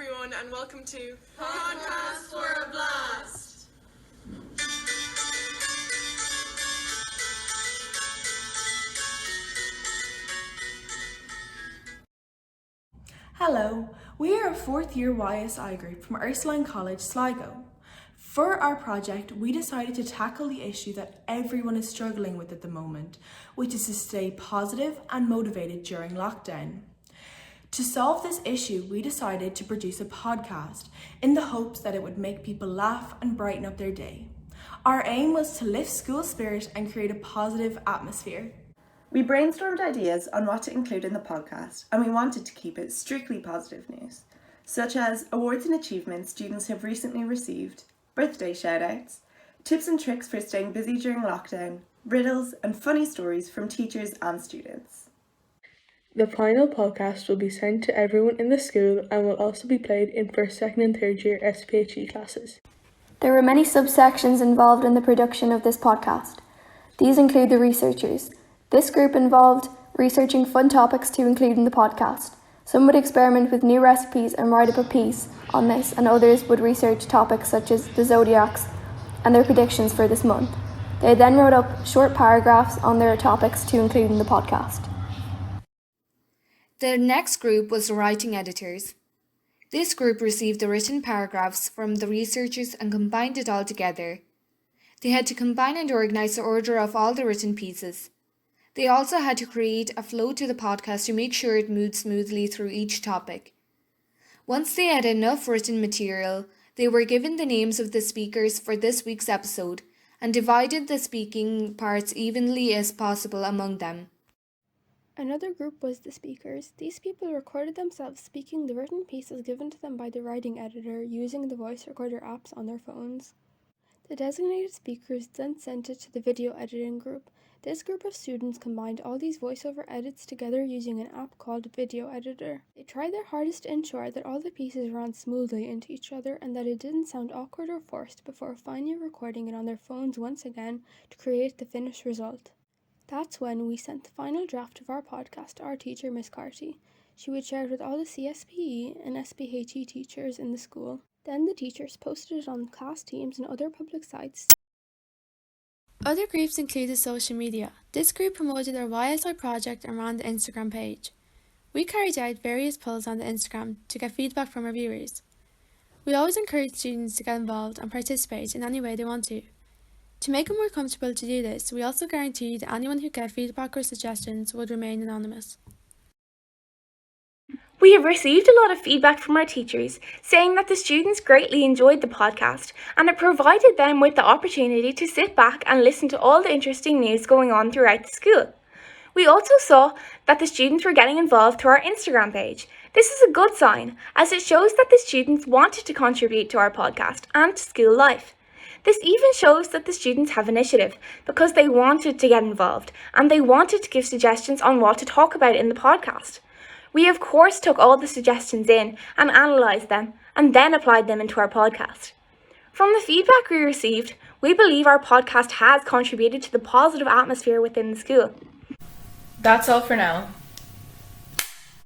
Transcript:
everyone, and welcome to Podcast for a Blast. Hello, we are a fourth year YSI group from Ursuline College, Sligo. For our project, we decided to tackle the issue that everyone is struggling with at the moment, which is to stay positive and motivated during lockdown. To solve this issue, we decided to produce a podcast in the hopes that it would make people laugh and brighten up their day. Our aim was to lift school spirit and create a positive atmosphere. We brainstormed ideas on what to include in the podcast, and we wanted to keep it strictly positive news, such as awards and achievements students have recently received, birthday shoutouts, tips and tricks for staying busy during lockdown, riddles, and funny stories from teachers and students. The final podcast will be sent to everyone in the school and will also be played in first, second and third year SPHE classes. There were many subsections involved in the production of this podcast. These include the researchers. This group involved researching fun topics to include in the podcast. Some would experiment with new recipes and write up a piece on this, and others would research topics such as the zodiacs and their predictions for this month. They then wrote up short paragraphs on their topics to include in the podcast. The next group was the writing editors. This group received the written paragraphs from the researchers and combined it all together. They had to combine and organise the order of all the written pieces. They also had to create a flow to the podcast to make sure it moved smoothly through each topic. Once they had enough written material, they were given the names of the speakers for this week's episode and divided the speaking parts evenly as possible among them. Another group was the speakers. These people recorded themselves speaking the written pieces given to them by the writing editor using the voice recorder apps on their phones. The designated speakers then sent it to the video editing group. This group of students combined all these voiceover edits together using an app called Video Editor. They tried their hardest to ensure that all the pieces ran smoothly into each other and that it didn't sound awkward or forced before finally recording it on their phones once again to create the finished result. That's when we sent the final draft of our podcast to our teacher, Miss Carty. She would share it with all the CSPE and SPHE teachers in the school. Then the teachers posted it on class teams and other public sites. Other groups included social media. This group promoted our YSI project and ran the Instagram page. We carried out various polls on the Instagram to get feedback from our viewers. We always encourage students to get involved and participate in any way they want to. To make it more comfortable to do this, we also guaranteed that anyone who gave feedback or suggestions would remain anonymous. We have received a lot of feedback from our teachers saying that the students greatly enjoyed the podcast and it provided them with the opportunity to sit back and listen to all the interesting news going on throughout the school. We also saw that the students were getting involved through our Instagram page. This is a good sign as it shows that the students wanted to contribute to our podcast and to school life. This even shows that the students have initiative because they wanted to get involved and they wanted to give suggestions on what to talk about in the podcast. We of course took all the suggestions in and analysed them and then applied them into our podcast. From the feedback we received, we believe our podcast has contributed to the positive atmosphere within the school. That's all for now.